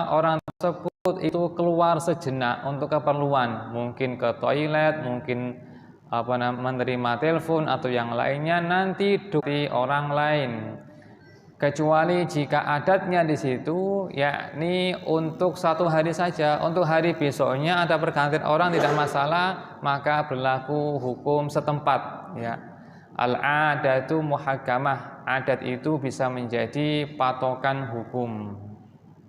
orang tersebut itu keluar sejenak untuk keperluan, mungkin ke toilet, mungkin menerima telepon atau yang lainnya, nanti dari orang lain. Kecuali jika adatnya di situ yakni untuk 1 hari saja, untuk hari besoknya ada pergantian orang tidak masalah, maka berlaku hukum setempat ya. Al-adatu muhakkamah, adat itu bisa menjadi patokan hukum.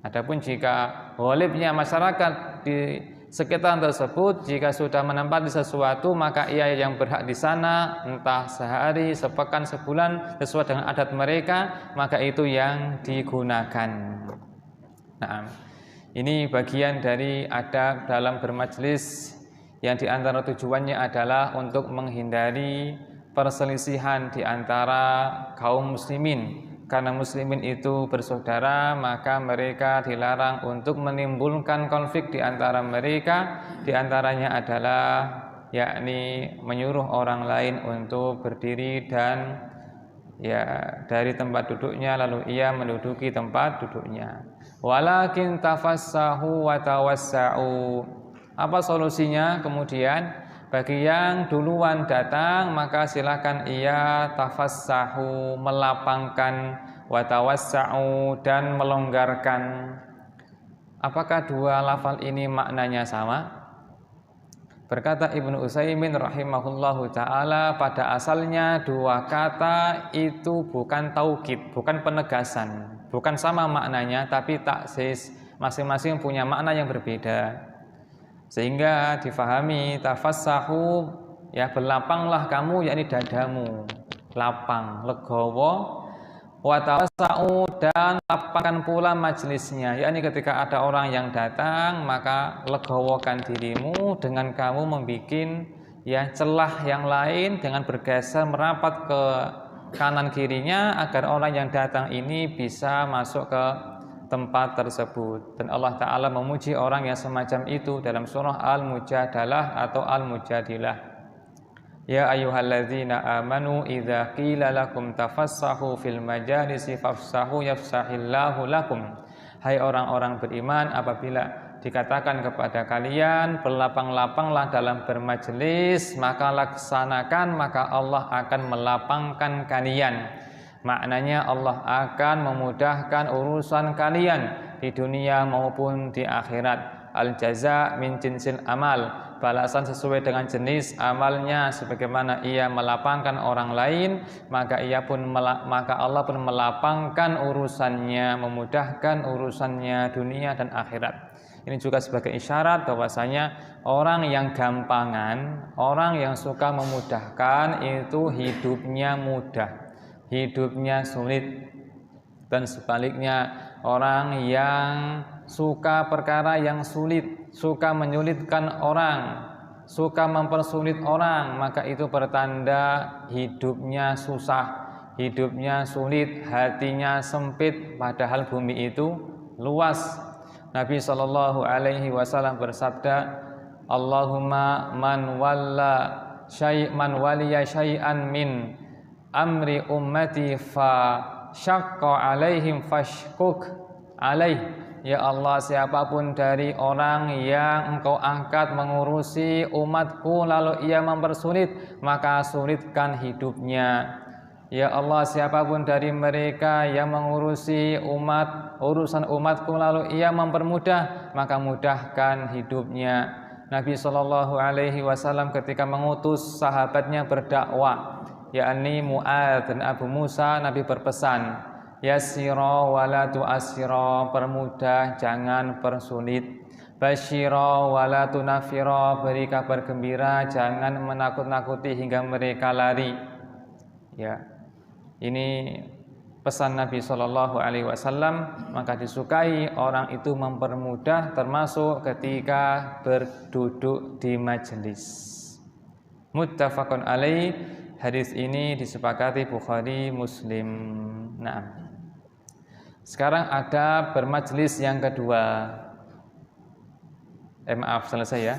Adapun jika ghalibnya masyarakat di sekitar tersebut jika sudah menempati sesuatu, maka ia yang berhak di sana, entah sehari, sepekan, sebulan, sesuai dengan adat mereka, maka itu yang digunakan. Nah, ini bagian dari adab dalam bermajlis yang diantara tujuannya adalah untuk menghindari perselisihan di antara kaum muslimin. Karena muslimin itu bersaudara, maka mereka dilarang untuk menimbulkan konflik di antara mereka. Di antaranya adalah yakni menyuruh orang lain untuk berdiri dan dari tempat duduknya lalu ia menduduki tempat duduknya. Walakin tafassahu wa tawassa'u. Apa solusinya? Kemudian bagi yang duluan datang, maka silakan ia tafassahu, melapangkan, wa tawassa'u, dan melonggarkan. Apakah dua lafal ini maknanya sama? Berkata Ibnu Utsaimin rahimahullahu ta'ala, pada asalnya dua kata itu bukan taukid, bukan penegasan, bukan sama maknanya, tapi taksis, masing-masing punya makna yang berbeda. Sehingga difahami tafassahu ya berlapanglah kamu, yakni dadamu, lapang, legowo, wa tawassa'u, dan lapangkan pula majelisnya, yakni ketika ada orang yang datang maka legowokan dirimu dengan kamu membikin celah yang lain dengan bergeser merapat ke kanan kirinya agar orang yang datang ini bisa masuk ke tempat tersebut. Dan Allah Ta'ala memuji orang yang semacam itu dalam surah Al-Mujadalah atau Al-Mujadilah. Ya ayyuhalladzina amanu idza qila lakum tafassahu fil majalisi fafsahu yafsahillahu lakum. Hai orang-orang beriman, apabila dikatakan kepada kalian berlapang-lapanglah dalam bermajelis, maka laksanakan, maka Allah akan melapangkan kalian. Maknanya Allah akan memudahkan urusan kalian di dunia maupun di akhirat. Al-jaza min jinsil amal, balasan sesuai dengan jenis amalnya. Sebagaimana ia melapangkan orang lain, maka Allah pun melapangkan urusannya, memudahkan urusannya dunia dan akhirat. Ini juga sebagai isyarat bahwasanya orang yang gampangan, orang yang suka memudahkan itu hidupnya mudah, hidupnya sulit. Dan sebaliknya, orang yang suka perkara yang sulit, suka menyulitkan orang, suka mempersulit orang, maka itu pertanda hidupnya susah, hidupnya sulit, hatinya sempit, padahal bumi itu luas. Nabi Shallallahu Alaihi Wasallam bersabda, Allahumma man waliya syai'an min amri ummati fa syaqqa alaihim fashkuk alaih. Ya Allah, siapapun dari orang yang engkau angkat mengurusi umatku lalu ia mempersulit, maka sulitkan hidupnya. Ya Allah, siapapun dari mereka yang mengurusi urusan umatku lalu ia mempermudah, maka mudahkan hidupnya. Nabi Shallallahu Alaihi Wasallam ketika mengutus sahabatnya berdakwah, yakni Mu'adz dan Abu Musa, Nabi berpesan, yassira wala tu'assira, permudah jangan persulit, basyira wala tunafira, beri kabar gembira jangan menakut-nakuti hingga mereka lari. Ya, ini pesan Nabi Shallallahu Alaihi Wasallam. Maka disukai orang itu mempermudah, termasuk ketika berduduk di majelis. Muttafaqun alaih. Hadis ini disepakati Bukhari Muslim. Nah, sekarang ada bermajlis yang kedua. Maaf, selesai ya.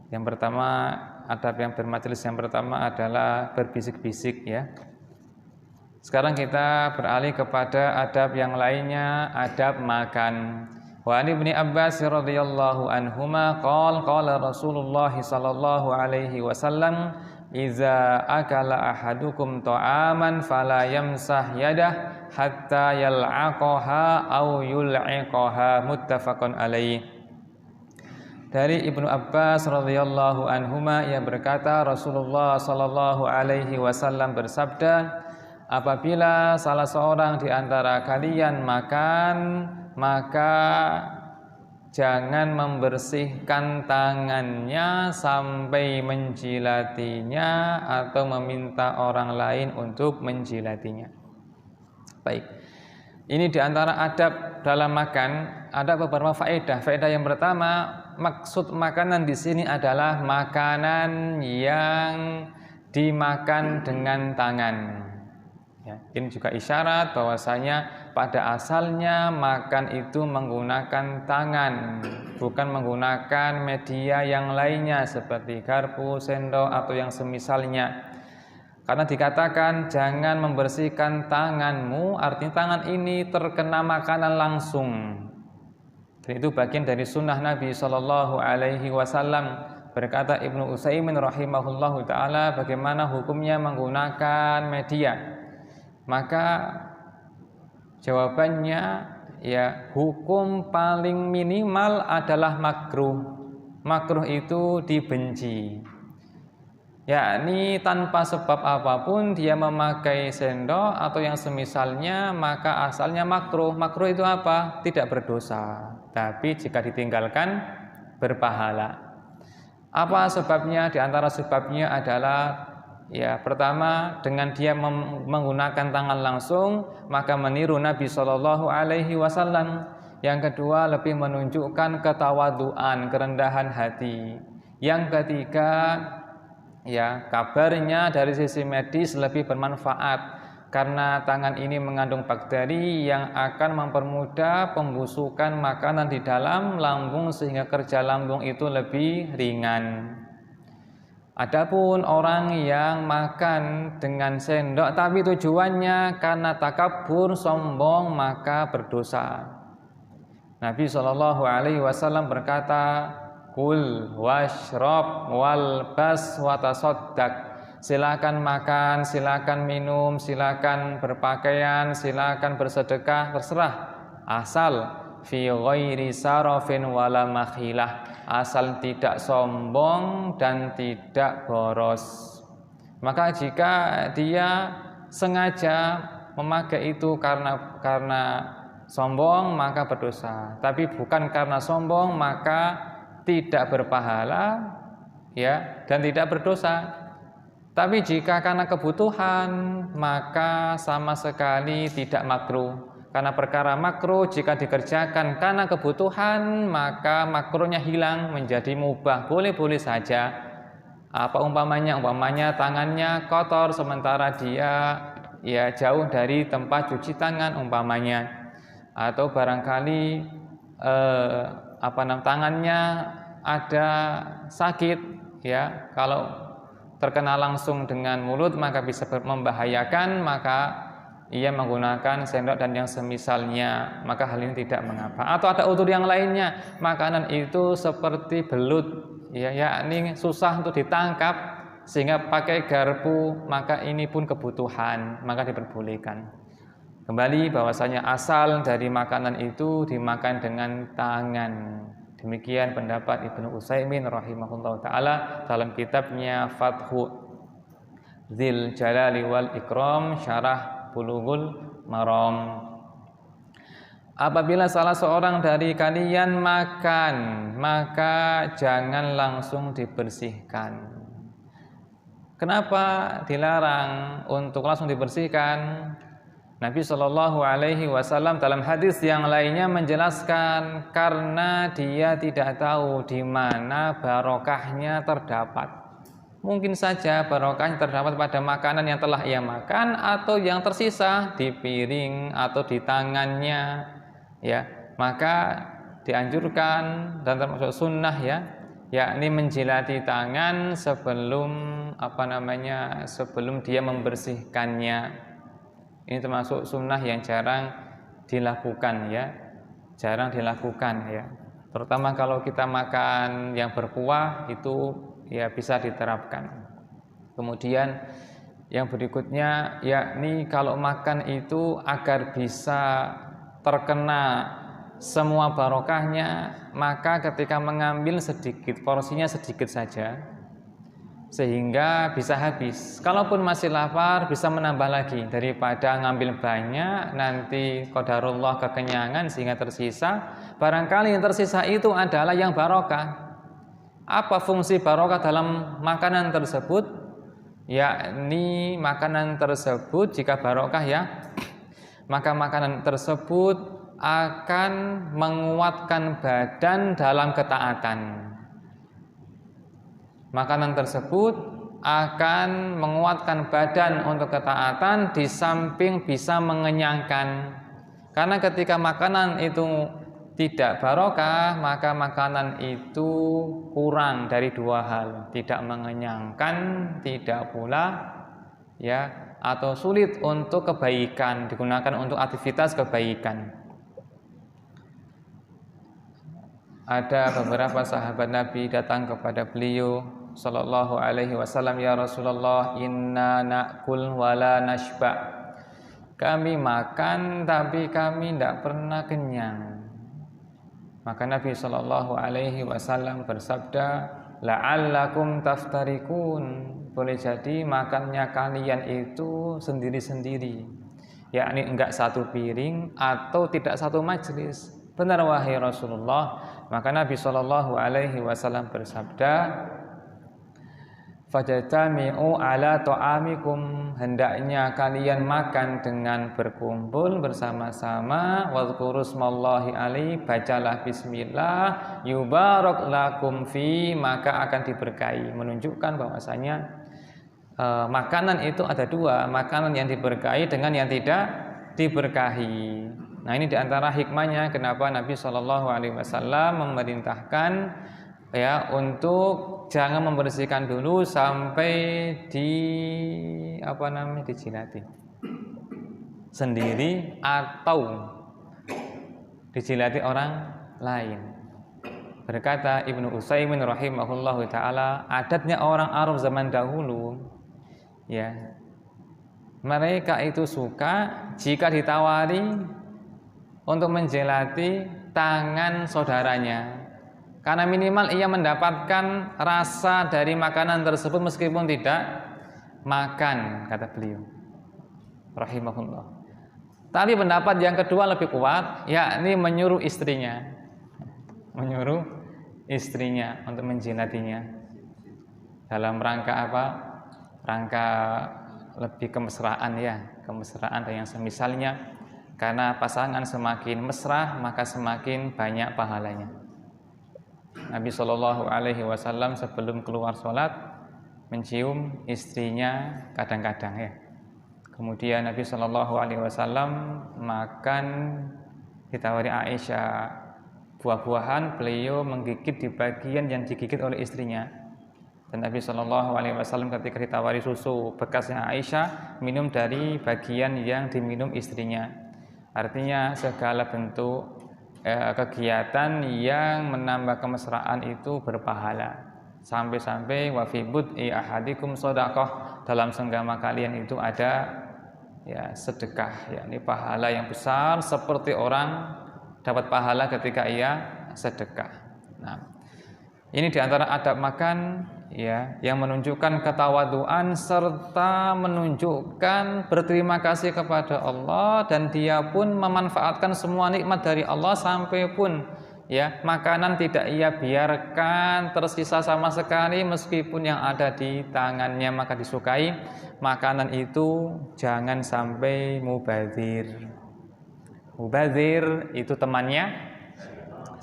Yang pertama, adab yang bermajlis yang pertama adalah berbisik-bisik ya. Sekarang kita beralih kepada adab yang lainnya, adab makan. Wa an Ibnu Abbas radhiyallahu anhuma qala Rasulullah sallallahu alaihi wasallam iza akala ahadukum ta'aman fala yamsah yadah hatta yal'aqaha aw yul'iqaha, muttafaqun alaih. Dari Ibnu Abbas radhiyallahu anhuma, ia berkata Rasulullah sallallahu alaihi wasallam bersabda, apabila salah seorang di antara kalian makan, maka jangan membersihkan tangannya sampai menjilatinya atau meminta orang lain untuk menjilatinya. Baik, ini di antara adab dalam makan ada beberapa faedah. Faedah yang pertama, maksud makanan di sini adalah makanan yang dimakan dengan tangan. Ya, ini juga isyarat bahwasanya pada asalnya makan itu menggunakan tangan, bukan menggunakan media yang lainnya seperti garpu, sendok atau yang semisalnya. Karena dikatakan jangan membersihkan tanganmu, artinya tangan ini terkena makanan langsung. Dan itu bagian dari sunnah Nabi Shallallahu Alaihi Wasallam. Berkata Ibnu Utsaimin rahimahullahu taala, bagaimana hukumnya menggunakan media? Maka jawabannya ya, hukum paling minimal adalah makruh. Makruh itu dibenci, yakni tanpa sebab apapun dia memakai sendok atau yang semisalnya, maka asalnya makruh. Makruh itu apa? Tidak berdosa, tapi jika ditinggalkan berpahala. Apa sebabnya? Di antara sebabnya adalah ya, pertama, dengan dia menggunakan tangan langsung maka meniru Nabi Shallallahu Alaihi Wasallam. Yang kedua, lebih menunjukkan ketawaduan, kerendahan hati. Yang ketiga, ya, kabarnya dari sisi medis lebih bermanfaat karena tangan ini mengandung bakteri yang akan mempermudah pembusukan makanan di dalam lambung sehingga kerja lambung itu lebih ringan. Adapun orang yang makan dengan sendok tapi tujuannya karena takabur, sombong, maka berdosa. Nabi Shallallahu Alaihi Wasallam berkata, kul washrab walbas watasoddaq. Silakan makan, silakan minum, silakan berpakaian, silakan bersedekah, terserah, asal fi ghairi sarafin wala makhilah, asal tidak sombong dan tidak boros. Maka jika dia sengaja memakai itu karena sombong, maka berdosa. Tapi bukan karena sombong, maka tidak berpahala, ya, dan tidak berdosa. Tapi jika karena kebutuhan, maka sama sekali tidak makruh. Karena perkara makruh jika dikerjakan karena kebutuhan, maka makruhnya hilang menjadi mubah, boleh-boleh saja. Apa umpamanya? Umpamanya tangannya kotor sementara dia ya jauh dari tempat cuci tangan umpamanya, atau barangkali tangannya ada sakit, ya, kalau terkena langsung dengan mulut maka bisa membahayakan, maka ia menggunakan sendok dan yang semisalnya, maka hal ini tidak mengapa. Atau ada udzur yang lainnya, makanan itu seperti belut, ya, yakni susah untuk ditangkap sehingga pakai garpu, maka ini pun kebutuhan, maka diperbolehkan. Kembali bahwasanya asal dari makanan itu dimakan dengan tangan. Demikian pendapat Ibnu Utsaimin rahimahullah ta'ala dalam kitabnya Fathu Dzil Jalali wal Ikram, Syarah Bulughul Maram. Apabila salah seorang dari kalian makan, maka jangan langsung dibersihkan. Kenapa dilarang untuk langsung dibersihkan? Nabi Shallallahu Alaihi Wasallam dalam hadis yang lainnya menjelaskan karena dia tidak tahu di mana barokahnya terdapat. Mungkin saja barokahnya terdapat pada makanan yang telah ia makan atau yang tersisa di piring atau di tangannya, ya. Maka dianjurkan dan termasuk sunnah, ya, yakni menjilati tangan sebelum sebelum dia membersihkannya. Ini termasuk sunnah yang jarang dilakukan, ya. jarang dilakukan ya. Terutama kalau kita makan yang berkuah itu ya bisa diterapkan. Kemudian yang berikutnya yakni kalau makan itu agar bisa terkena semua barokahnya, maka ketika mengambil sedikit, porsinya sedikit saja sehingga bisa habis. Kalaupun masih lapar bisa menambah lagi daripada ngambil banyak nanti qadarullah kekenyangan sehingga tersisa. Barangkali yang tersisa itu adalah yang barokah. Apa fungsi barokah dalam makanan tersebut? Yakni makanan tersebut jika barokah ya, maka makanan tersebut akan menguatkan badan dalam ketaatan. Makanan tersebut akan menguatkan badan untuk ketaatan di samping bisa mengenyangkan. Karena ketika makanan itu tidak barokah, maka makanan itu kurang dari dua hal, tidak mengenyangkan, tidak pula ya atau sulit untuk kebaikan, digunakan untuk aktivitas kebaikan. Ada beberapa sahabat Nabi datang kepada beliau sallallahu alaihi wasallam, ya Rasulullah, inna na'kul wala nashba. Kami makan tapi kami tidak pernah kenyang. Maka Nabi sallallahu alaihi wasallam bersabda, la'allakum taftarikun. Boleh jadi makannya kalian itu sendiri-sendiri, yakni enggak satu piring atau tidak satu majelis. Benar wahai Rasulullah. Maka Nabi sallallahu alaihi wasallam bersabda, fajtami'u ala ta'amikum, hendaknya kalian makan dengan berkumpul bersama-sama, wadhkuru smallahi alaihi, bacalah bismillah, yubarak lakum fi, maka akan diberkahi. Menunjukkan bahwasanya makanan itu ada dua, makanan yang diberkahi dengan yang tidak diberkahi. Nah, ini diantara hikmahnya kenapa Nabi Shallallahu Alaihi Wasallam memerintahkan ya untuk jangan membersihkan dulu sampai dijilati sendiri atau dijilati orang lain. Berkata Ibnu Utsaimin rahimahullahu taala, adatnya orang Arab zaman dahulu ya, mereka itu suka jika ditawari untuk menjelati tangan saudaranya, karena minimal ia mendapatkan rasa dari makanan tersebut meskipun tidak makan, kata beliau rahimahullah. Tapi pendapat yang kedua lebih kuat, yakni menyuruh istrinya untuk menjilatinya. Dalam rangka apa? Rangka lebih kemesraan ya, kemesraan dan yang semisalnya. Karena pasangan semakin mesra maka semakin banyak pahalanya. Nabi Shallallahu Alaihi Wasallam sebelum keluar sholat mencium istrinya kadang-kadang ya. Kemudian Nabi Shallallahu Alaihi Wasallam makan ditawari Aisyah buah-buahan, beliau menggigit di bagian yang digigit oleh istrinya. Dan Nabi Shallallahu Alaihi Wasallam ketika ditawari susu bekasnya Aisyah, minum dari bagian yang diminum istrinya. Artinya segala bentuk kegiatan yang menambah kemesraan itu berpahala. Sampai-sampai wa fi bud'i ahadikum shadaqah, dalam senggama kalian itu ada ya sedekah, yakni pahala yang besar seperti orang dapat pahala ketika ia sedekah. Nah, ini diantara adab makan ya yang menunjukkan ketawaduan serta menunjukkan berterima kasih kepada Allah, dan dia pun memanfaatkan semua nikmat dari Allah sampai pun ya makanan tidak ia biarkan tersisa sama sekali meskipun yang ada di tangannya maka disukai. Makanan itu jangan sampai mubazir. Mubazir itu temannya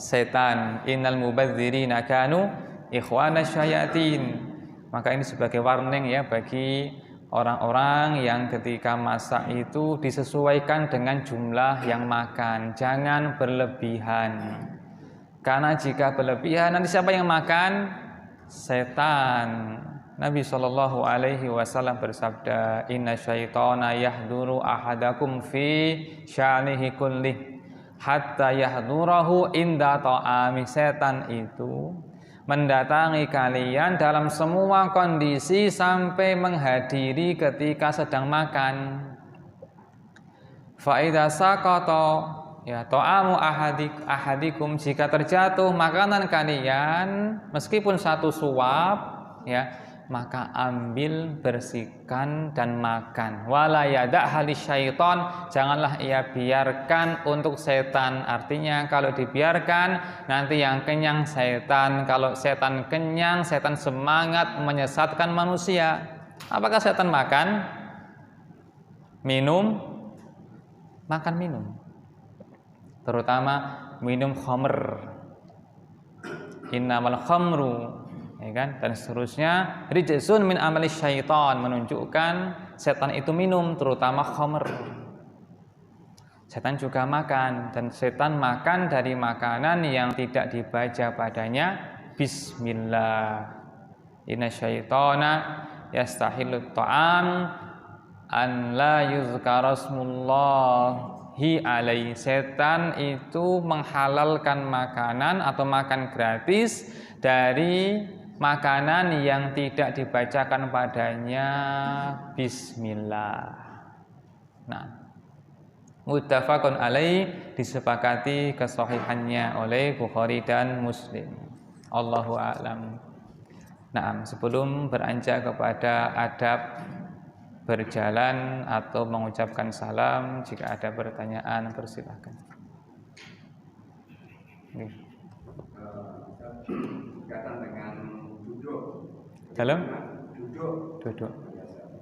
setan. Innal mubazirina kanu ikhwana syayatin. Maka ini sebagai warning ya bagi orang-orang yang ketika masak itu disesuaikan dengan jumlah yang makan, jangan berlebihan. Karena jika berlebihan nanti siapa yang makan? Setan. Nabi Shallallahu Alaihi Wasallam bersabda, Inna syaitana yahduru ahadakum fi sya'nihi kullih, hatta yahdurahu inda ta'ami. Setan itu mendatangi kalian dalam semua kondisi sampai menghadiri ketika sedang makan. Fa idza saqata ya ta'amu ahadikum, jika terjatuh makanan kalian meskipun satu suap ya, maka ambil, bersihkan dan makan. Wala yada' halis syaiton, janganlah ia biarkan untuk setan. Artinya kalau dibiarkan nanti yang kenyang setan. Kalau setan kenyang, setan semangat menyesatkan manusia. Apakah setan makan? Minum? Makan minum. Terutama minum khamr. Innamal khamru, ya kan, dan seterusnya. Rijsun min amali syaitan, menunjukkan setan itu minum, terutama khamr. Setan juga makan, dan setan makan dari makanan yang tidak dibaca padanya bismillah. Inna syaitana yastahillut ta'am an la yuzkara smullahi alaihi. Setan itu menghalalkan makanan atau makan gratis dari makanan yang tidak dibacakan padanya bismillah. Nah, muttafaqun alaih, disepakati kesahihannya oleh Bukhari dan Muslim. Allahu a'lam. Nah, sebelum beranjak kepada adab berjalan atau mengucapkan salam, jika ada pertanyaan persilahkan. Berkaitan dengan duduk. Dalam? Duduk. Duduk.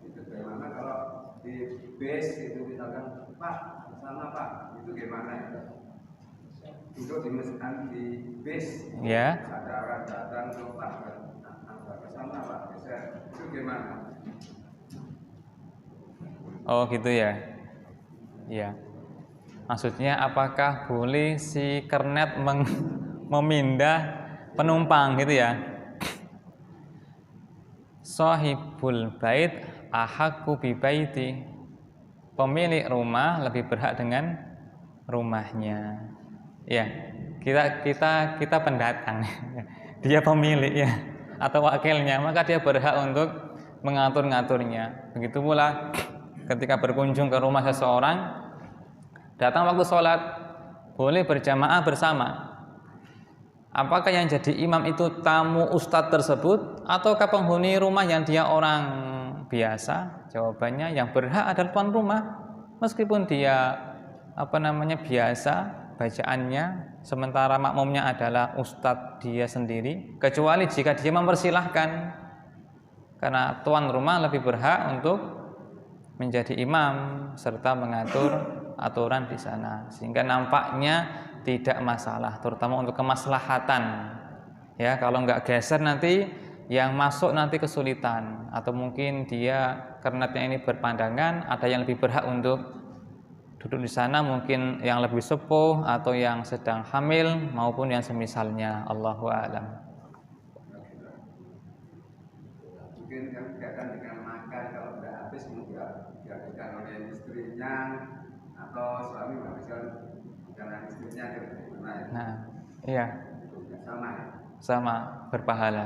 Itu bagaimana kalau di base itu misalkan, Pak, sana Pak, itu gimana ya? Duduk di base. Ya. Ada orang datang ke Pak, ke sana Pak, itu gimana? Oh gitu ya. Ya. Maksudnya apakah boleh si kernet memindah penumpang gitu ya? Sahibul bait ahaqqu bi baiti. Pemilik rumah lebih berhak dengan rumahnya. Ya. Kita pendatang. Dia pemilik ya, atau wakilnya, maka dia berhak untuk mengatur-ngaturnya. Begitu pula ketika berkunjung ke rumah seseorang, datang waktu sholat, boleh berjamaah bersama. Apakah yang jadi imam itu tamu ustadz tersebut ataukah penghuni rumah yang dia orang biasa? Jawabannya yang berhak adalah tuan rumah, meskipun dia biasa bacaannya, sementara makmumnya adalah ustadz dia sendiri, kecuali jika dia mempersilahkan, karena tuan rumah lebih berhak untuk menjadi imam serta mengatur aturan di sana, sehingga nampaknya tidak masalah, terutama untuk kemaslahatan. Ya, kalau nggak geser nanti yang masuk nanti kesulitan, atau mungkin dia kernetnya ini berpandangan ada yang lebih berhak untuk duduk di sana, mungkin yang lebih sepuh atau yang sedang hamil maupun yang semisalnya. Allahu a'lam. Mungkin yang berkaitan dengan makan, kalau sudah habis juga dihabiskan oleh istrinya atau suami menghabiskan dengan istrinya, gimana ya? Nah, iya. Sama berpahala.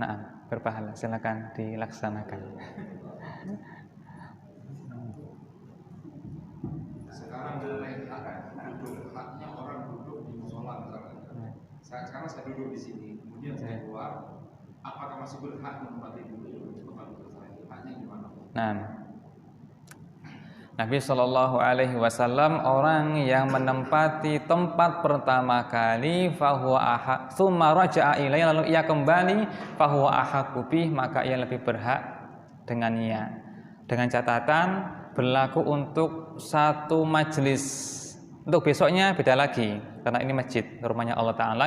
Nah, berpahala. Silakan dilaksanakan. Sekarang boleh haknya orang duduk di musola misalkan. Sekarang saya duduk di sini, kemudian saya keluar, apakah masih berhak menempati duduk di tempat duduk saya? Haknya gimana? Nah, Nabi Shallallahu Alaihi Wasallam, orang yang menempati tempat pertama kali, fahuwa ahak, summa raja'a ilaihi, lalu ia kembali, fahuwa ahaqqu bih, maka ia lebih berhak dengannya. Dengan catatan berlaku untuk satu majelis, untuk besoknya beda lagi, karena ini masjid, rumahnya Allah Taala.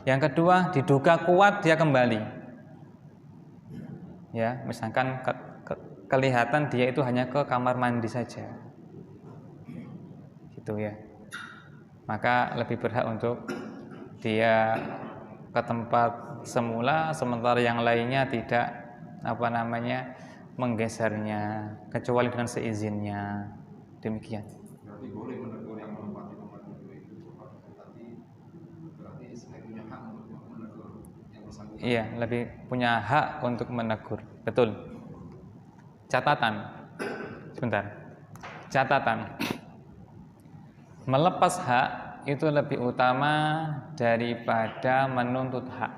Yang kedua, diduga kuat dia kembali. Ya, misalkan kelihatan dia itu hanya ke kamar mandi saja, gitu ya, maka lebih berhak untuk dia ke tempat semula, sementara yang lainnya tidak menggesernya, kecuali dengan seizinnya. Demikian. Berarti boleh menegur yang menempati tempat bersangkutan. Iya, lebih punya hak untuk menegur. Betul. Catatan. Sebentar. Catatan. Melepas hak itu lebih utama daripada menuntut hak.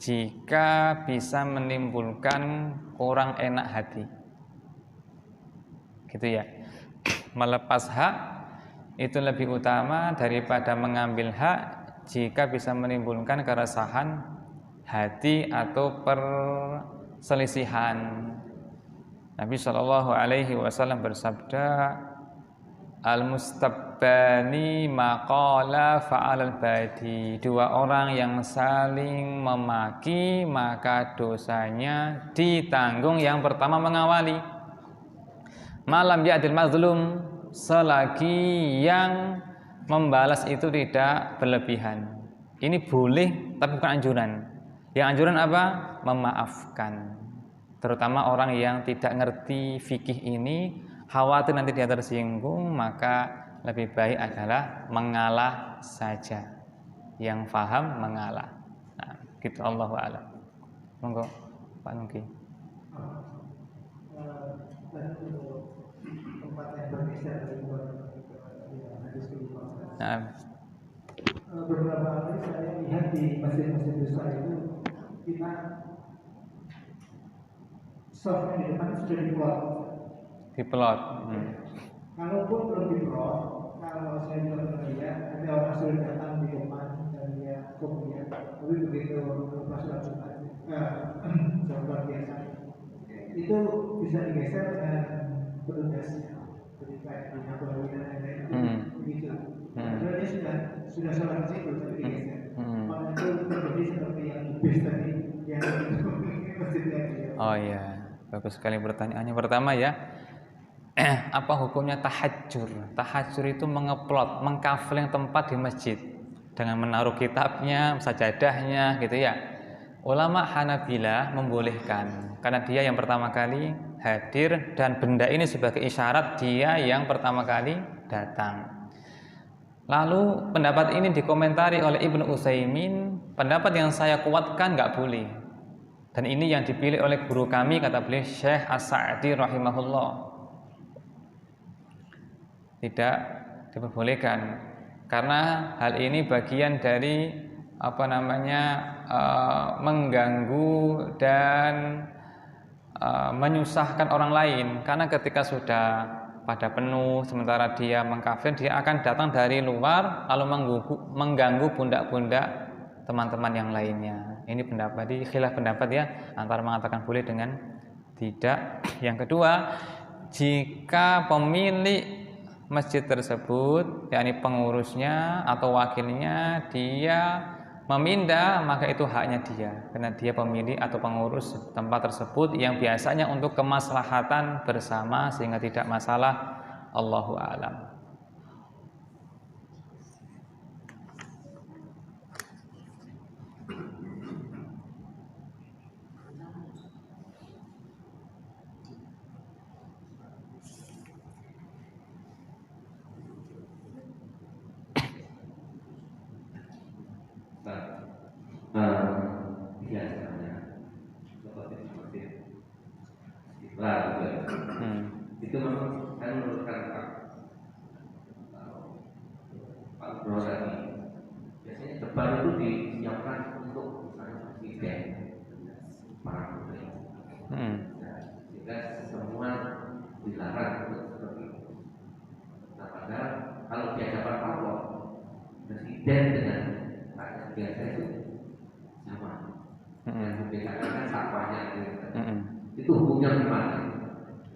Jika bisa menimbulkan kurang enak hati. Gitu ya. Melepas hak itu lebih utama daripada mengambil hak jika bisa menimbulkan keresahan hati atau perselisihan. Nabi Shallallahu Alaihi Wasallam bersabda, al-mustabbani maqala fa'alal badi. Dua orang yang saling memaki maka dosanya ditanggung yang pertama mengawali. Malam ya'dil mazlum, selagi yang membalas itu tidak berlebihan. Ini boleh tapi bukan anjuran. Yang anjuran apa? Memaafkan. Terutama orang yang tidak ngerti fikih ini, khawatir nanti dia tersinggung, maka lebih baik adalah mengalah saja. Yang faham mengalah. Nah, gitu, Allahu a'lam. Monggo Pak Nuki. Tempat yang bergeser dari hadis kelima. Nah, Beberapa kali saya lihat di masjid-masjid besar itu kita soft di depan sudah diplot. diplot. Kalaupun belum diplot, kalau saya bilang ke dia, ada orang sudah datang di depan dan dia kemudian, tapi begitu pas sudah luar biasa, itu bisa digeser dengan petugasnya, ketika di Nabawi dan lain-lain, begitu. Padahal dia sudah sholat di situ, tapi digeser. Maka itu terjadi seperti yang bis tadi, yang masjidnya dia. Oh iya, bagus sekali pertanyaannya. Pertama ya, apa hukumnya tahajjur? Tahajjur itu mengeplot, mengkafling tempat di masjid dengan menaruh kitabnya, sajadahnya, gitu ya. Ulama Hanabilah membolehkan karena dia yang pertama kali hadir dan benda ini sebagai isyarat dia yang pertama kali datang. Lalu pendapat ini dikomentari oleh Ibnu Utsaimin, pendapat yang saya kuatkan nggak boleh. Dan ini yang dipilih oleh guru kami, kata beliau Syekh As-Sa'di rahimahullah. Tidak diperbolehkan karena hal ini bagian dari mengganggu dan menyusahkan orang lain. Karena ketika sudah pada penuh sementara dia mengkafir, dia akan datang dari luar lalu mengganggu pundak-pundak teman-teman yang lainnya. Ini pendapat, di khilaf pendapat ya, antara mengatakan boleh dengan tidak. Yang kedua, jika pemilik masjid tersebut, yakni pengurusnya atau wakilnya, dia memindah, maka itu haknya dia, karena dia pemilik atau pengurus tempat tersebut yang biasanya untuk kemaslahatan bersama sehingga tidak masalah. Allahu a'lam. Biasanya seperti itu memang saya menurutkan Pak Bro tadi, biasanya depan itu disiapkan untuk misalnya presiden, para menteri, sehingga semua dilarang untuk seperti itu. Nah, padahal kalau di hadapan Allah, presiden dengan rakyat biasa itu sama. Yang membedakan kan sampahnya itu hukumnya gimana?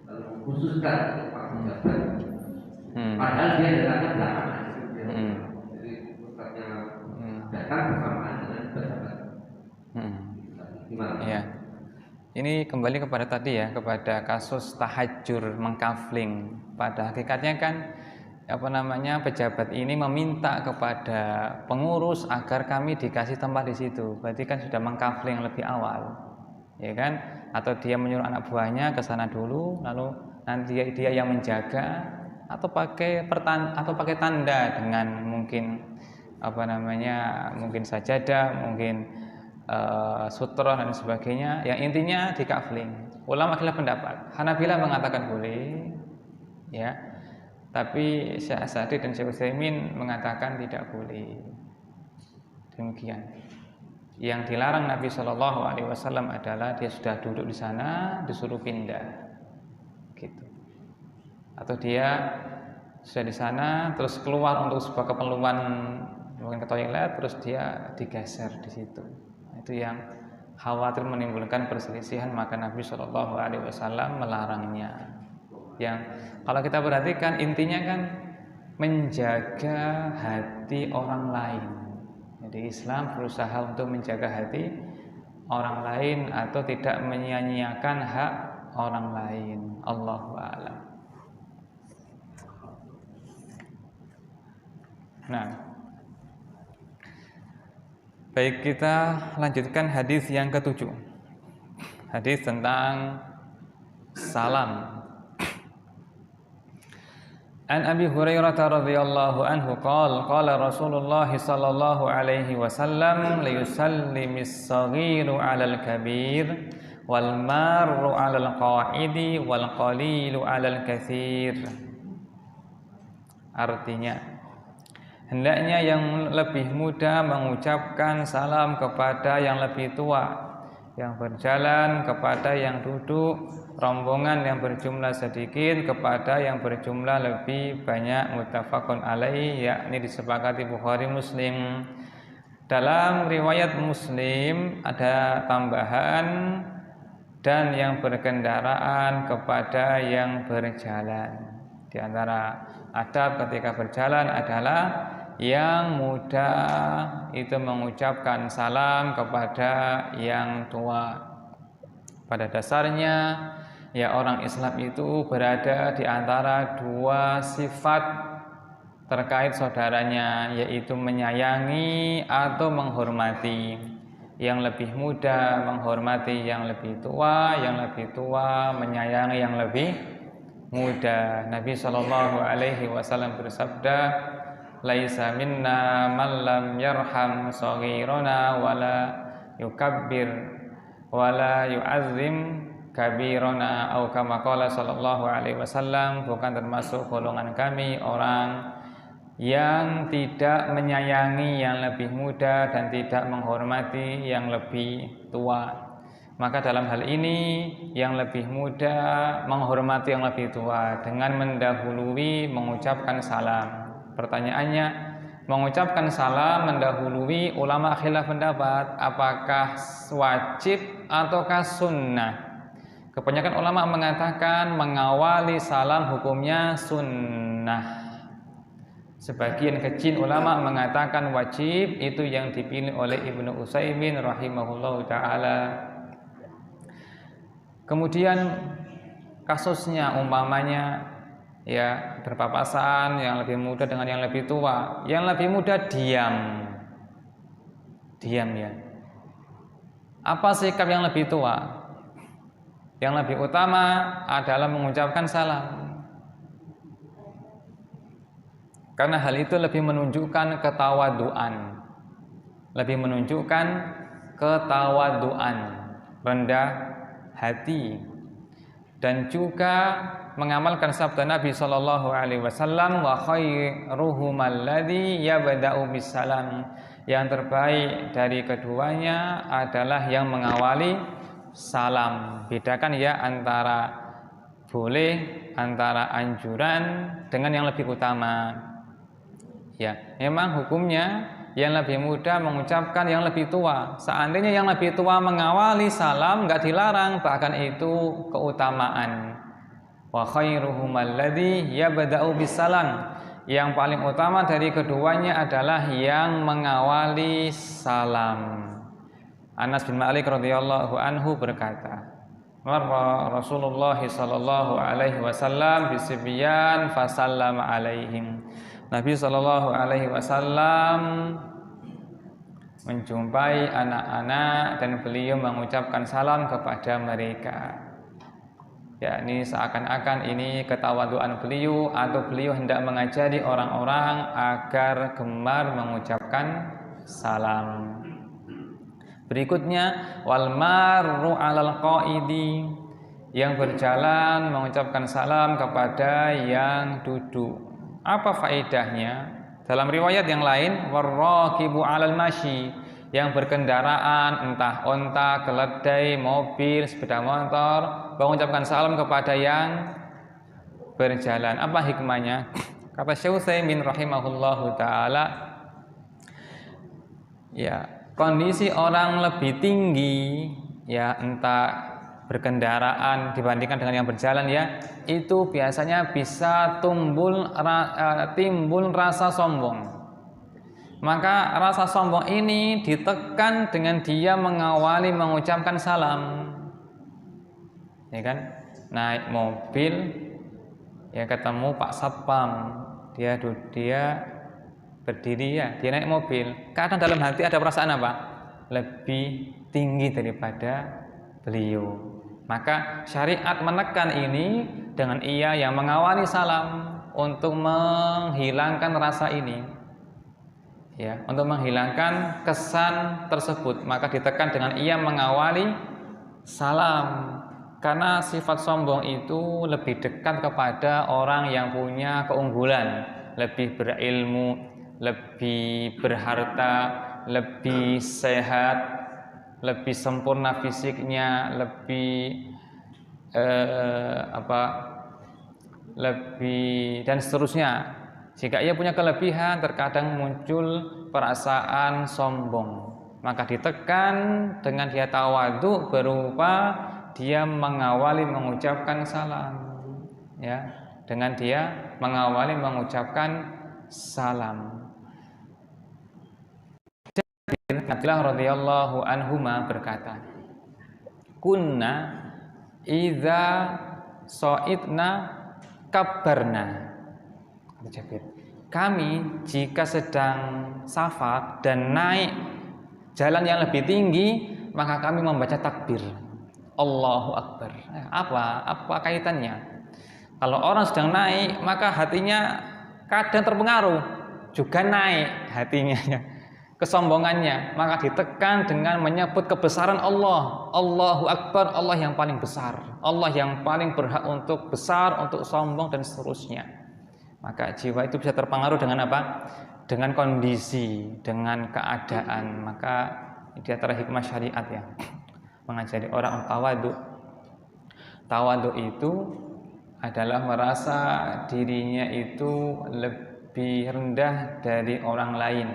Kalau mengkhususkan untuk Pak Pejabat, padahal dia datangnya belakangan. Jadi ustadznya datang bersamaan dengan pejabat. Gimana? Ya. Ini kembali kepada tadi ya, kepada kasus tahajjur mengkafling. Pada hakikatnya kan pejabat ini meminta kepada pengurus agar kami dikasih tempat di situ. Berarti kan sudah mengkafling lebih awal, ya kan? Atau dia menyuruh anak buahnya ke sana dulu, lalu nanti dia yang menjaga, atau pakai tanda dengan mungkin mungkin sajadah, mungkin sutroh dan sebagainya, yang intinya dikafling. Ulama khilaf pendapat. Hanabilah mengatakan boleh, ya, tapi Syekh As-Sa'di dan Syekh Utsaimin mengatakan tidak boleh. Demikian. Yang dilarang Nabi Shallallahu Alaihi Wasallam adalah dia sudah duduk di sana disuruh pindah, gitu. Atau dia sudah di sana terus keluar untuk sebuah keperluan, mungkin ke toilet, terus dia digeser di situ. Itu yang khawatir menimbulkan perselisihan, maka Nabi Shallallahu Alaihi Wasallam melarangnya. Yang kalau kita perhatikan intinya kan menjaga hati orang lain. Jadi Islam berusaha untuk menjaga hati orang lain atau tidak menyia-nyiakan hak orang lain. Allahu a'lam. Nah, baik, kita lanjutkan hadis yang ke-7. Hadis tentang salam. An Abi Hurairah radhiyallahu anhu qala Rasulullah sallallahu alaihi wasallam la yusallimis saghiru 'alal kabir wal marru 'alal qa'idi wal qalilu 'alal katsir. Artinya, hendaknya yang lebih muda mengucapkan salam kepada yang lebih tua, yang berjalan kepada yang duduk, rombongan yang berjumlah sedikit kepada yang berjumlah lebih banyak. Muttafaqun alaihi, yakni disepakati Bukhari Muslim. Dalam riwayat Muslim ada tambahan, dan yang berkendaraan kepada yang berjalan. Di antara adab ketika berjalan adalah yang muda itu mengucapkan salam kepada yang tua. Pada dasarnya, ya, orang Islam itu berada di antara dua sifat terkait saudaranya, yaitu menyayangi atau menghormati. Yang lebih muda menghormati yang lebih tua, yang lebih tua menyayangi yang lebih muda. Nabi Shallallahu Alaihi Wasallam bersabda, laisa minna man lam yarham saghirana wala yukabbir wala yu'azzim kabirana, atau kama qala sallallahu alaihi wasallam, bukan termasuk golongan kami orang yang tidak menyayangi yang lebih muda dan tidak menghormati yang lebih tua. Maka dalam hal ini yang lebih muda menghormati yang lebih tua dengan mendahului mengucapkan salam. Pertanyaannya, mengucapkan salam mendahului, ulama khilaf pendapat apakah wajib ataukah sunnah. Kebanyakan ulama mengatakan mengawali salam hukumnya sunnah. Sebagian kecil ulama mengatakan wajib, itu yang dipilih oleh Ibnu Utsaimin rahimahullahu taala. Kemudian kasusnya umpamanya, ya, berpapasan yang lebih muda dengan yang lebih tua. Yang lebih muda diam, ya. Apa sikap yang lebih tua? Yang lebih utama adalah mengucapkan salam, karena hal itu lebih menunjukkan ketawaduan, rendah hati, dan juga mengamalkan sabda Nabi Shallallahu Alaihi Wasallam, wa khairuhum alladzi yabda'u bisalam. Yang terbaik dari keduanya adalah yang mengawali salam. Bedakan ya antara anjuran dengan yang lebih utama. Ya, memang hukumnya yang lebih muda mengucapkan yang lebih tua. Seandainya yang lebih tua mengawali salam, enggak dilarang, bahkan itu keutamaan. Wa khairuhum alladzi yabda'u bisalam. Yang paling utama dari keduanya adalah yang mengawali salam. Anas bin Malik radhiyallahu anhu berkata, marra Rasulullah sallallahu alaihi wasallam bisibyan fasallama alaihim. Nabi sallallahu alaihi wasallam menjumpai anak-anak dan beliau mengucapkan salam kepada mereka. Yakni seakan-akan ini ketawaduan beliau, atau beliau hendak mengajari orang-orang agar gemar mengucapkan salam. Berikutnya wal marru 'alal qaidi, yang berjalan mengucapkan salam kepada yang duduk. Apa faedahnya? Dalam riwayat yang lain warraqibu 'alal masyi, yang berkendaraan entah onta, keledai, mobil, sepeda motor mengucapkan salam kepada yang berjalan. Apa hikmahnya? Kata Syekh Utsaimin rahimahullahu taala, ya, kondisi orang lebih tinggi, ya, entah berkendaraan dibandingkan dengan yang berjalan, ya, itu biasanya bisa timbul rasa sombong. Maka rasa sombong ini ditekan dengan dia mengawali mengucapkan salam, ya kan? Naik mobil, ya, ketemu Pak Satpam, dia berdiri, ya, dia naik mobil. Kadang dalam hati ada perasaan apa? Lebih tinggi daripada beliau. Maka syariat menekan ini dengan ia yang mengawali salam untuk menghilangkan rasa ini, ya, untuk menghilangkan kesan tersebut. Maka ditekan dengan ia mengawali salam, karena sifat sombong itu lebih dekat kepada orang yang punya keunggulan, lebih berilmu, lebih berharta, lebih sehat, lebih sempurna fisiknya, lebih lebih dan seterusnya. Jika ia punya kelebihan, terkadang muncul perasaan sombong. Maka ditekan dengan dia tawadhu berupa dia mengawali mengucapkan salam, ya, dengan dia mengawali mengucapkan salam. Abdullah radhiyallahu anhuma berkata, kunna idza sa'idna kabbarna. Kami jika sedang safar dan naik jalan yang lebih tinggi, maka kami membaca takbir, Allahu Akbar. Apa kaitannya? Kalau orang sedang naik, maka hatinya kadang terpengaruh, juga naik hatinya, kesombongannya, maka ditekan dengan menyebut kebesaran Allah, Allahu Akbar, Allah yang paling besar, Allah yang paling berhak untuk besar, untuk sombong dan seterusnya. Maka jiwa itu bisa terpengaruh dengan apa? Dengan kondisi, dengan keadaan. Maka di antara hikmah syariat, ya, mengajari orang tawadhu. Tawadhu itu adalah merasa dirinya itu lebih rendah dari orang lain.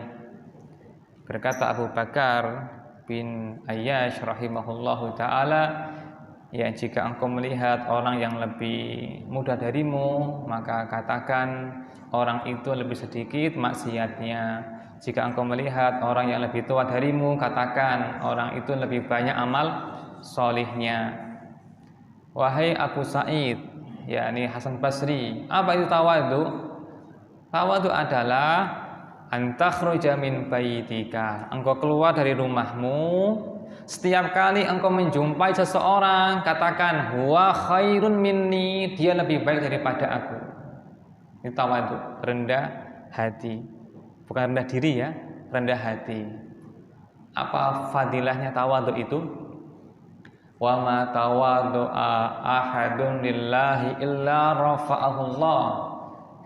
Berkata Abu Bakar bin Ayyash rahimahullahu ta'ala, ya, jika engkau melihat orang yang lebih muda darimu, maka katakan orang itu lebih sedikit maksiatnya. Jika engkau melihat orang yang lebih tua darimu, katakan orang itu lebih banyak amal solihnya. Wahai Abu Sa'id, yakni Hasan Basri, apa itu tawadhu? Tawadhu adalah antakhruja min baitika, engkau keluar dari rumahmu, setiap kali engkau menjumpai seseorang, katakan huwa khairun minni, dia lebih baik daripada aku. Ini tawadhu, rendah hati. Bukan rendah diri, ya, rendah hati. Apa fadilahnya tawadhu itu? Wa ma tawadhu'a ahadun lillahi illa rafa'ahu Allah.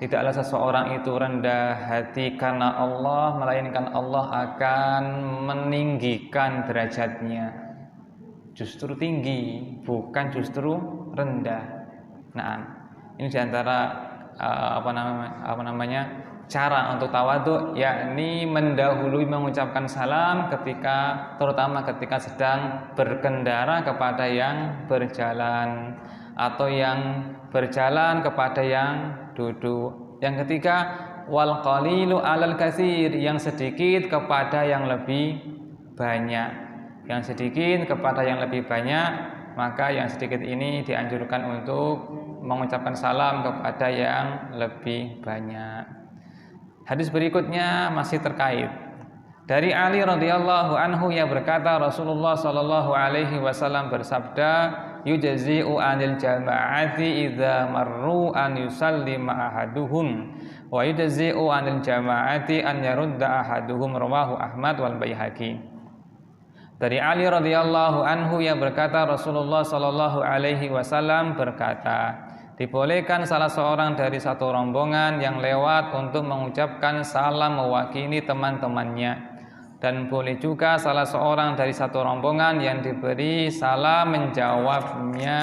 Tidaklah seseorang itu rendah hati karena Allah, melainkan Allah akan meninggikan derajatnya. Justru tinggi, bukan justru rendah. Nah, ini diantara cara untuk tawadhu, yakni mendahului mengucapkan salam terutama ketika sedang berkendara kepada yang berjalan, atau yang berjalan kepada yang duduk. Yang ketiga, wal qalilu 'alal katsir, yang sedikit kepada yang lebih banyak. Yang sedikit kepada yang lebih banyak, maka yang sedikit ini dianjurkan untuk mengucapkan salam kepada yang lebih banyak. Hadis berikutnya masih terkait. Dari Ali radhiyallahu anhu yang berkata, Rasulullah sallallahu alaihi wasallam bersabda, yujzi'u 'anil jama'ati idza marru an yusallima ahaduhum wa yujzi'u 'anil jama'ati an yarudda ahaduhum, rawahu Ahmad wal Baihaqi. Dari Ali radhiyallahu anhu yang berkata, Rasulullah sallallahu alaihi wasallam berkata, dibolehkan salah seorang dari satu rombongan yang lewat untuk mengucapkan salam mewakili teman-temannya, dan boleh juga salah seorang dari satu rombongan yang diberi salam menjawabnya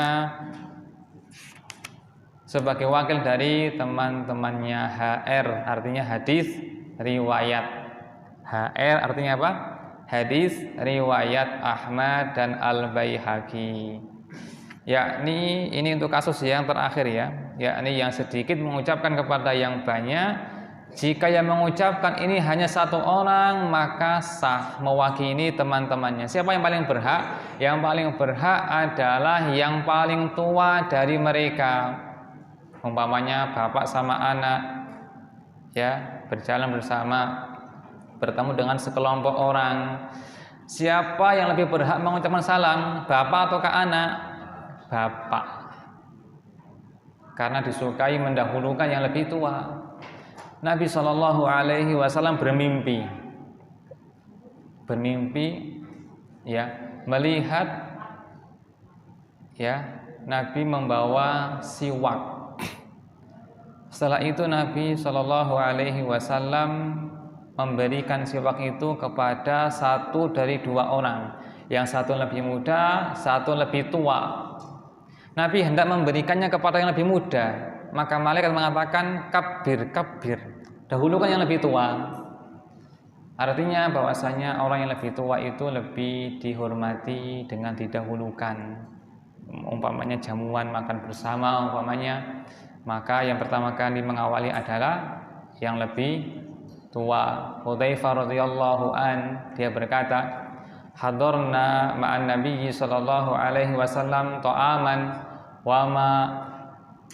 sebagai wakil dari teman-temannya. HR artinya hadis riwayat. HR artinya apa? Hadis riwayat Ahmad dan Al-Baihaqi. Yakni ini untuk kasus yang terakhir ya, yakni yang sedikit mengucapkan kepada yang banyak. Jika yang mengucapkan ini hanya satu orang, maka sah mewakili teman-temannya. Siapa yang paling berhak? Yang paling berhak adalah yang paling tua dari mereka. Umpamanya bapak sama anak ya, berjalan bersama, bertemu dengan sekelompok orang. Siapa yang lebih berhak mengucapkan salam, bapak ataukah anak? Bapak, karena disukai mendahulukan yang lebih tua. Nabi Shallallahu Alaihi Wasallam bermimpi ya, melihat ya Nabi membawa siwak. Setelah itu Nabi Shallallahu Alaihi Wasallam memberikan siwak itu kepada satu dari dua orang, yang satu lebih muda, satu lebih tua. Nabi hendak memberikannya kepada yang lebih muda, maka malaikat mengatakan kabir, dahulukan yang lebih tua. Artinya bahwasanya orang yang lebih tua itu lebih dihormati dengan didahulukan. Umpamanya jamuan makan bersama umpamanya, maka yang pertama kali mengawali adalah yang lebih tua. Hudzaifah radhiyallahu an, dia berkata, hadarna ma'an nabiyyi sallallahu alaihi wasallam ta'aman wa ma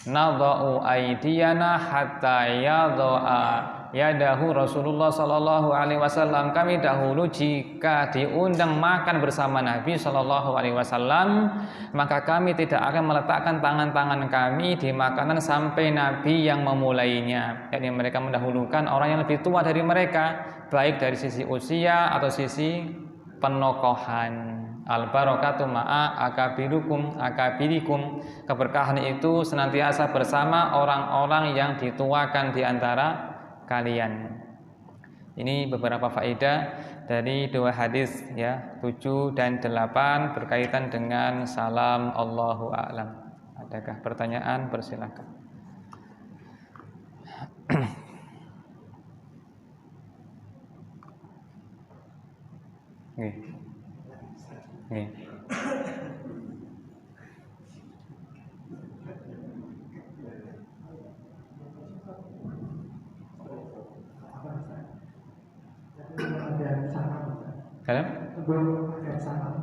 nadau aydiyana hatta yada'a yadahu Rasulullah sallallahu alaihi wasallam. Kami dahulu jika diundang makan bersama Nabi sallallahu alaihi wasallam, maka kami tidak akan meletakkan tangan-tangan kami di makanan sampai Nabi yang memulainya. Yakni mereka mendahulukan orang yang lebih tua dari mereka, baik dari sisi usia atau sisi penokohan. Al-barakatu ma'a akabirikum. Keberkahan itu senantiasa bersama orang-orang yang dituakan di antara kalian. Ini beberapa faedah dari dua hadis ya, 7 dan 8 berkaitan dengan salam. Allahu a'lam. Adakah pertanyaan? Persilakan. Nih. Kalian? Ada salam.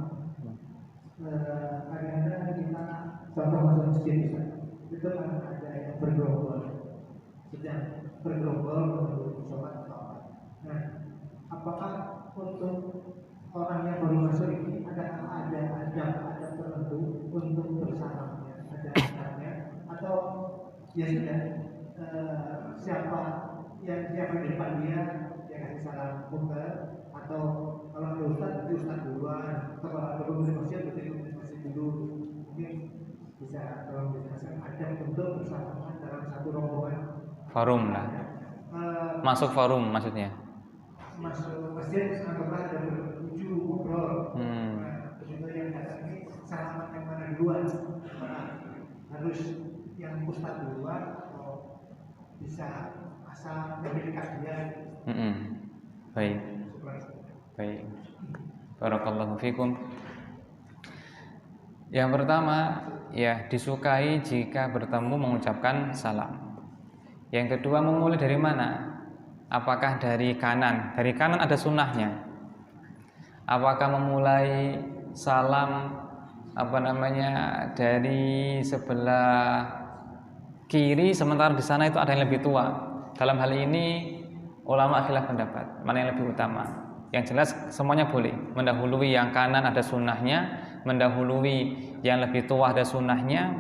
Kadang-kadang kita contoh masuk masjid itu kan ada yang bergerombol, sedang bergerombol untuk sholat. Nah, apakah untuk orang yang baru masuk ini ada tertentu untuk bersalam, ada adabnya, atau ya sudah siapa yang di depan dia kasih salam muka, atau kalau ada ustaz duluan, atau kalau ada pemimpin masjid dulu. Mungkin bisa tolong dijelaskan adab untuk bersalaman dalam satu rombongan. Forum lah. Masuk forum maksudnya. Masuk masjid anggaplah ada bertujuh ngobrol. Begitu yang datang ini salaman yang mana duluan? Harus yang ustaz duluan atau bisa asal lebih dekat dia? Baik. Barakallahu fikum. Yang pertama, ya disukai jika bertemu mengucapkan salam. Yang kedua, memulai dari mana? Apakah dari kanan? Dari kanan ada sunnahnya. Apakah memulai salam dari sebelah kiri, sementara di sana itu ada yang lebih tua? Dalam hal ini ulama khilaf pendapat mana yang lebih utama. Yang jelas semuanya boleh. Mendahului yang kanan ada sunnahnya, mendahului yang lebih tua ada sunnahnya,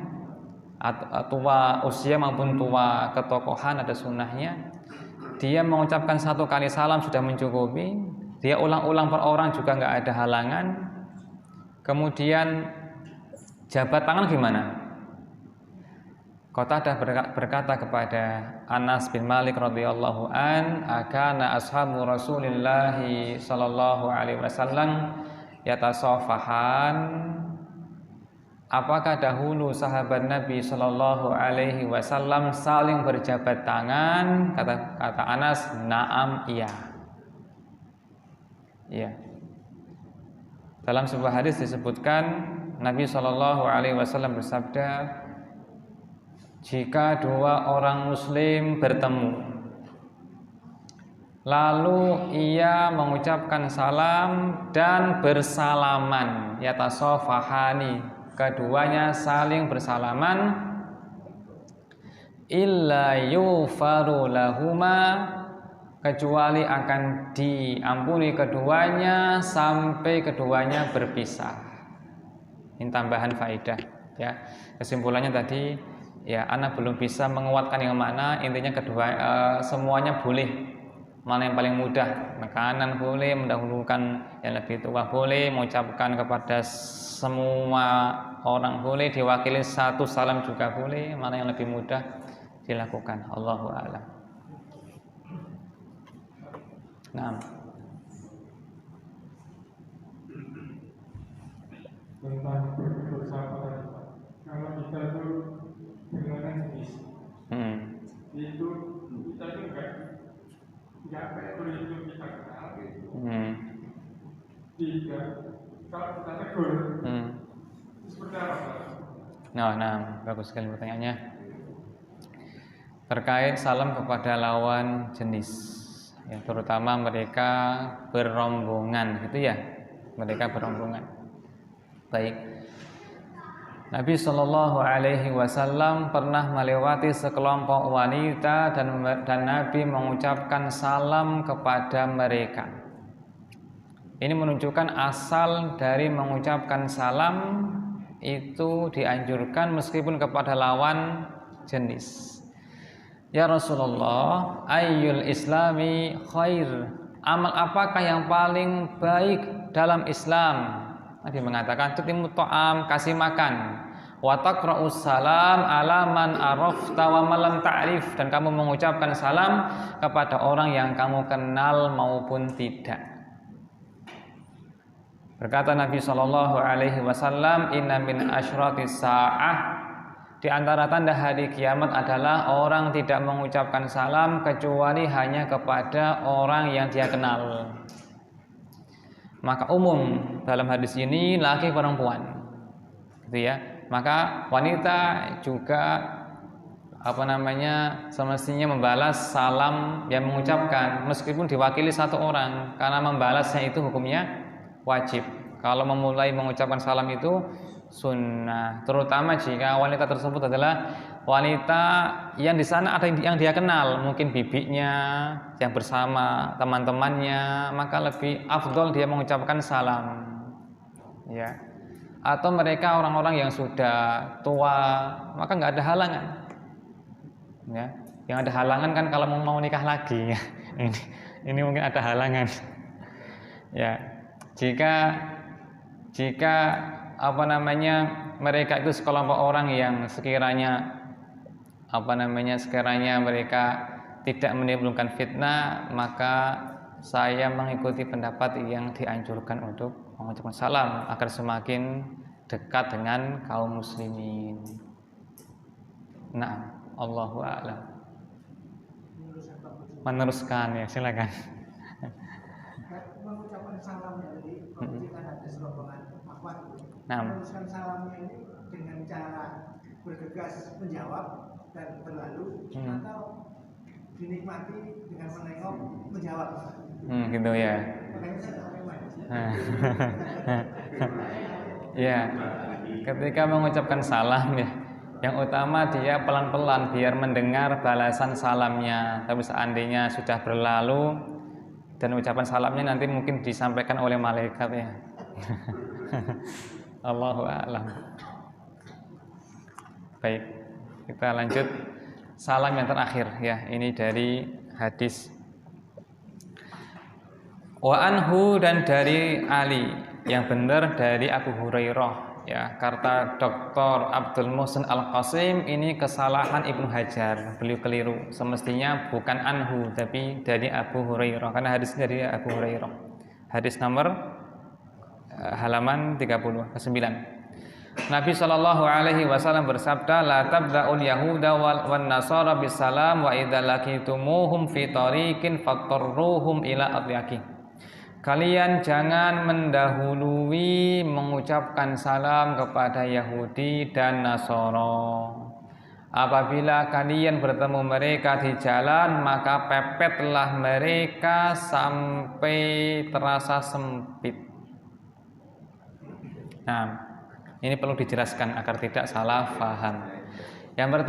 tua usia maupun tua ketokohan ada sunnahnya. Dia mengucapkan satu kali salam sudah mencukupi. Dia ulang-ulang per orang juga nggak ada halangan. Kemudian jabat tangan gimana? Qatadah berkata kepada Anas bin Malik radhiyallahu an, "Akana ashabu Rasulillah sallallahu alaihi wasallam yatasafahan?" Apakah dahulu sahabat Nabi sallallahu alaihi wasallam saling berjabat tangan? Kata Anas, "Na'am, iya." Iya. Dalam sebuah hadis disebutkan Nabi sallallahu alaihi wasallam bersabda, jika dua orang muslim bertemu lalu ia mengucapkan salam dan bersalaman, yatasofahani, keduanya saling bersalaman, illa yufaru lahuma, kecuali akan diampuni keduanya sampai keduanya berpisah. Ini tambahan faedah ya. Kesimpulannya tadi ya, ana belum bisa menguatkan yang mana, intinya kedua semuanya boleh. Mana yang paling mudah, kanan boleh, mendahulukan yang lebih tua boleh, mengucapkan kepada semua orang boleh, diwakili satu salam juga boleh, mana yang lebih mudah dilakukan. Allahu a'lam. Nah, tentang bersahabat, kalau kita itu dengan jenis itu kita itu enggak berhitung kita kenal gitu. Tiga, kalau kita tegur seperti apa? Nah, bagus sekali pertanyaannya. Terkait salam kepada lawan jenis, ya, terutama mereka berombongan, gitu ya. Mereka berombongan. Baik. Nabi Shallallahu Alaihi Wasallam pernah melewati sekelompok wanita dan Nabi mengucapkan salam kepada mereka. Ini menunjukkan asal dari mengucapkan salam itu dianjurkan meskipun kepada lawan jenis. Ya Rasulullah, ayyul islami khair? Amal apakah yang paling baik dalam Islam? Nabi mengatakan, tutimu ta'am, kasih makan, wa taqra'us salam ala man arafta wa man lam ta'rif, dan kamu mengucapkan salam kepada orang yang kamu kenal maupun tidak. Berkata Nabi sallallahu alaihi wasallam, inna min asyratis sa'ah, di antara tanda hari kiamat adalah orang tidak mengucapkan salam kecuali hanya kepada orang yang dia kenal. Maka umum dalam hadis ini laki perempuan, gitu ya. Maka wanita juga semestinya membalas salam yang mengucapkan meskipun diwakili satu orang, karena membalasnya itu hukumnya wajib. Kalau memulai mengucapkan salam itu sunnah, terutama jika wanita tersebut adalah wanita yang di sana ada yang dia kenal, mungkin bibinya yang bersama teman-temannya, maka lebih afdol dia mengucapkan salam, ya. Atau mereka orang-orang yang sudah tua, maka nggak ada halangan, ya. Yang ada halangan kan kalau mau nikah lagi, ya. Ini mungkin ada halangan, ya. Jika mereka itu sekelompok orang yang sekiranya mereka tidak menimbulkan fitnah, maka saya mengikuti pendapat yang dianjurkan untuk mengucapkan salam agar semakin dekat dengan kaum muslimin. Nah, Allahu a'lam. Meneruskan ya, silakan. Mengucapkan salam dari kita ada serombongan akhwat. Meneruskan salamnya ini dengan cara bergegas menjawab dan berlalu, atau dinikmati dengan menengok menjawab. Gitu ya. Makanya saya ya, ketika mengucapkan salam ya, yang utama dia pelan-pelan biar mendengar balasan salamnya. Tapi seandainya sudah berlalu dan ucapan salamnya nanti mungkin disampaikan oleh malaikat ya. Allahu a'lam. Baik, kita lanjut salam yang terakhir ya. Ini dari hadis. Wa anhu, dan dari Ali yang benar dari Abu Hurairah, ya. Kata Dr. Abdul Muhsin Al-Qasim, ini kesalahan Ibnu Hajar, beliau keliru. Semestinya bukan anhu tapi dari Abu Hurairah, karena hadis dari Abu Hurairah. Hadis nomor halaman 30 ke 9. Nabi Shallallahu Alaihi Wasallam bersabda, la tabda'ul yahuda wan nasara bisalam wa idza laqitumuhum fi tariqin fatarruhum ila adyaqi. Kalian jangan mendahului mengucapkan salam kepada Yahudi dan Nasara. Apabila kalian bertemu mereka di jalan, maka pepetlah mereka sampai terasa sempit. Nah, ini perlu dijelaskan agar tidak salah paham. Yang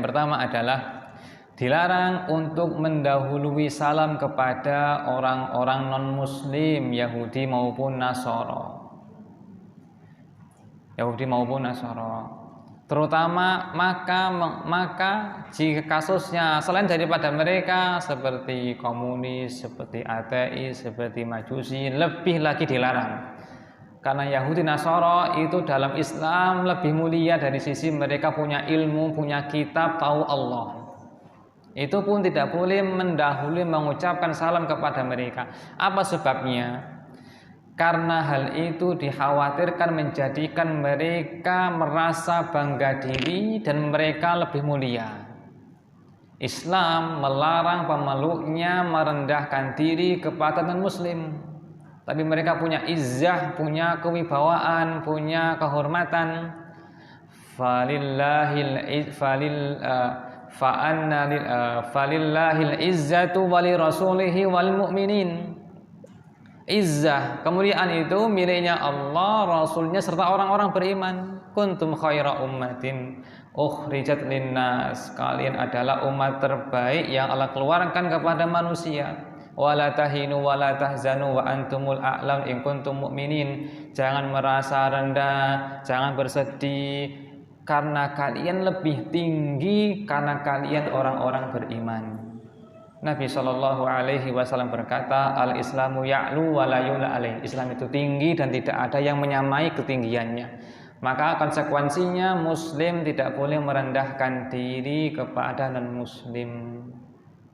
pertama adalah dilarang untuk mendahului salam kepada orang-orang non-muslim, Yahudi maupun Nasara. Terutama maka jika kasusnya selain daripada mereka seperti komunis, seperti ateis, seperti majusi, lebih lagi dilarang. Karena Yahudi Nasara itu dalam Islam lebih mulia dari sisi mereka punya ilmu, punya kitab, tahu Allah. Itu pun tidak boleh mendahului mengucapkan salam kepada mereka. Apa sebabnya? Karena hal itu dikhawatirkan menjadikan mereka merasa bangga diri dan mereka lebih mulia. Islam melarang pemeluknya merendahkan diri kepada non-muslim. Tapi mereka punya izzah, punya kewibawaan, punya kehormatan. Falillahil izzatu wali rasulihi wal mu'minin. Izzah, kemuliaan itu miliknya Allah, Rasulnya serta orang-orang beriman. Kuntum khaira ummatin ukhrijat linnas. Kalian adalah umat terbaik yang Allah keluarkan kepada manusia. Wala tahinu wala tahzanu wa antumul a'lam in kuntum mu'minin. Jangan merasa rendah, jangan bersedih, karena kalian lebih tinggi karena kalian orang-orang beriman. Nabi Shallallahu Alaihi Wasallam berkata, al-Islamu ya'lu wa la yu'la alaih. Islam itu tinggi dan tidak ada yang menyamai ketinggiannya. Maka konsekuensinya Muslim tidak boleh merendahkan diri kepada non-Muslim.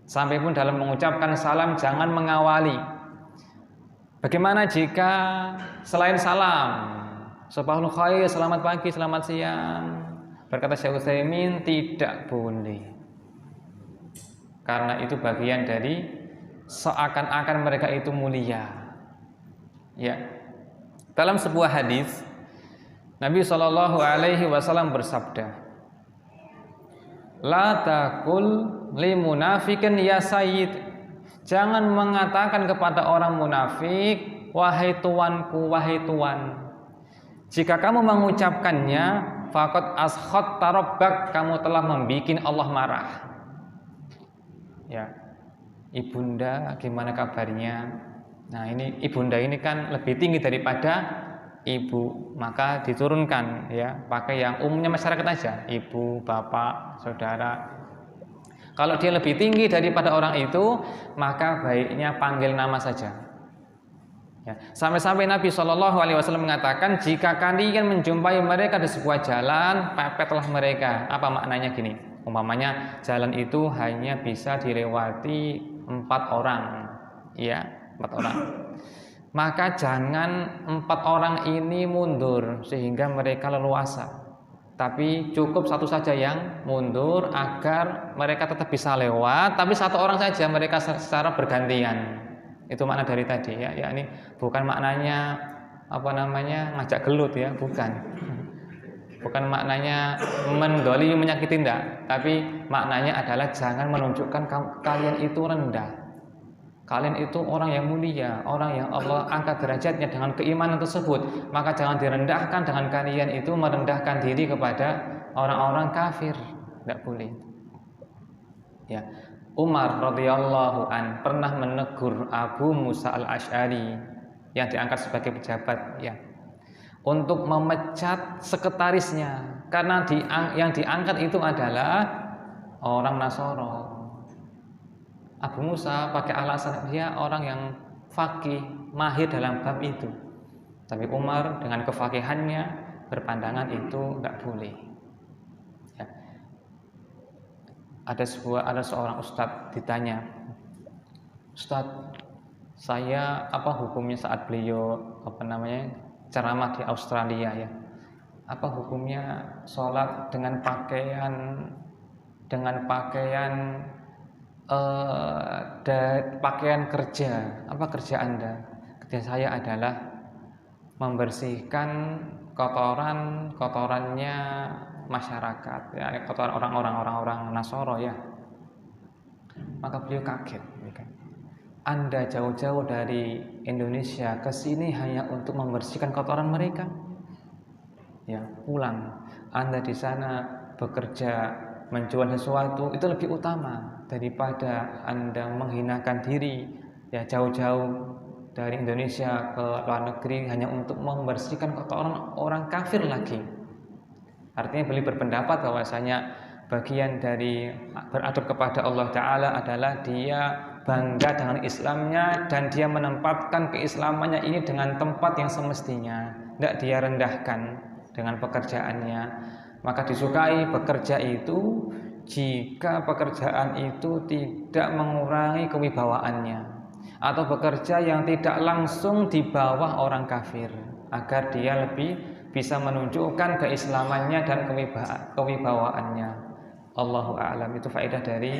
Sampai pun dalam mengucapkan salam jangan mengawali. Bagaimana jika selain salam, sabahul khair, selamat pagi, selamat siang, berkata Syekh Utsaimin, tidak boleh. Karena itu bagian dari seakan-akan mereka itu mulia. Ya. Dalam sebuah hadis Nabi Shallallahu Alaihi Wasallam bersabda, la taqul li munafikin ya sayyid. Jangan mengatakan kepada orang munafik, wahai tuanku, wahai tuan. Jika kamu mengucapkannya, faqad ashkhatta rabbak, kamu telah membikin Allah marah. Ya. Ibunda, gimana kabarnya? Nah, ini ibunda ini kan lebih tinggi daripada ibu, maka diturunkan ya, pakai yang umumnya masyarakat aja, ibu, bapak, saudara. Kalau dia lebih tinggi daripada orang itu, maka baiknya panggil nama saja. Ya. Sampai-sampai Nabi Shallallahu Alaihi Wasallam mengatakan, jika kalian menjumpai mereka di sebuah jalan, pepetlah mereka. Apa maknanya gini? Umpamanya jalan itu hanya bisa dilewati 4 orang, ya, 4 orang. Maka jangan 4 orang ini mundur sehingga mereka leluasa. Tapi cukup satu saja yang mundur agar mereka tetap bisa lewat, tapi 1 orang saja mereka secara bergantian. Itu makna dari tadi ya. Ya, ini bukan maknanya ngajak gelut ya, bukan. Bukan maknanya mendolimi, menyakiti, tidak. Tapi maknanya adalah jangan menunjukkan kalian itu rendah. Kalian itu orang yang mulia, orang yang Allah angkat derajatnya dengan keimanan tersebut. Maka jangan direndahkan dengan kalian itu merendahkan diri kepada orang-orang kafir. Tidak boleh. Ya. Umar radhiyallahu an pernah menegur Abu Musa al-Asy'ari yang diangkat sebagai pejabat, ya, untuk memecat sekretarisnya karena yang diangkat itu adalah orang Nasara. Abu Musa pakai alasan dia orang yang faqih, mahir dalam bab itu. Tapi Umar dengan kefakihannya berpandangan itu nggak boleh. Ya. Ada seorang ustadz ditanya, Ustadz, saya apa hukumnya saat beliau ceramah di Australia ya? Apa hukumnya sholat dengan pakaian pakaian kerja? Apa kerja Anda? Kerja saya adalah membersihkan kotorannya masyarakat, ya, kotoran orang-orang Nasoro ya. Maka beliau kaget, ya kan? Anda jauh-jauh dari Indonesia ke sini hanya untuk membersihkan kotoran mereka. Ya, pulang. Anda di sana bekerja menjual sesuatu itu lebih utama daripada Anda menghinakan diri ya jauh-jauh dari Indonesia ke luar negeri hanya untuk membersihkan kotoran orang kafir lagi. Artinya beliau berpendapat bahwasanya bagian dari beradab kepada Allah Ta'ala adalah dia bangga dengan Islamnya dan dia menempatkan keislamannya ini dengan tempat yang semestinya, tidak dia rendahkan dengan pekerjaannya. Maka disukai bekerja itu jika pekerjaan itu tidak mengurangi kewibawaannya, atau bekerja yang tidak langsung di bawah orang kafir, agar dia lebih bisa menunjukkan keislamannya dan kewibawaannya. Allahu a'lam. Itu faedah dari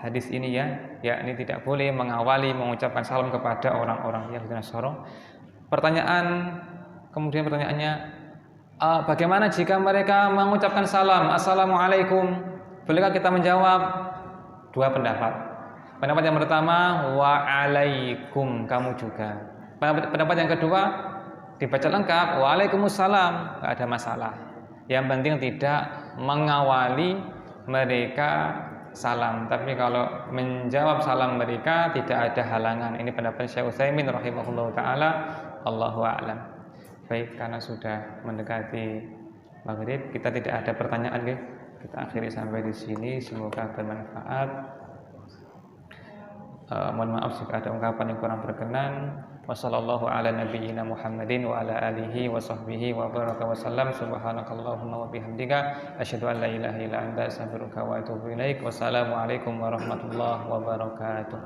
hadis ini ya, yakni tidak boleh mengawali mengucapkan salam kepada orang-orang yang Nasara. Kemudian pertanyaannya, bagaimana jika mereka mengucapkan salam, Assalamualaikum, bolehkah kita menjawab? Dua pendapat. Pendapat yang pertama, waalaikum, kamu juga. Pendapat yang kedua, dibaca lengkap, waalaikumsalam, tidak ada masalah. Yang penting tidak mengawali mereka salam. Tapi kalau menjawab salam mereka tidak ada halangan. Ini pendapat Syekh Utsaimin rahimahullah taala. Allahu a'lam. Baik, karena sudah mendekati maghrib, kita tidak ada pertanyaan, ya. Kita akhiri sampai di sini. Semoga bermanfaat. Mohon maaf jika ada ungkapan yang kurang berkenan. Wassallallahu ala nabiyyina Muhammadin wa ala alihi wa sahbihi wa baraka wa sallam. Subhanakallahumma wa bihamdika asyhadu an la ilaha illa anta astaghfiruka wa atubu ilaik. Wassalamu alaikum warahmatullahi wabarakatuh.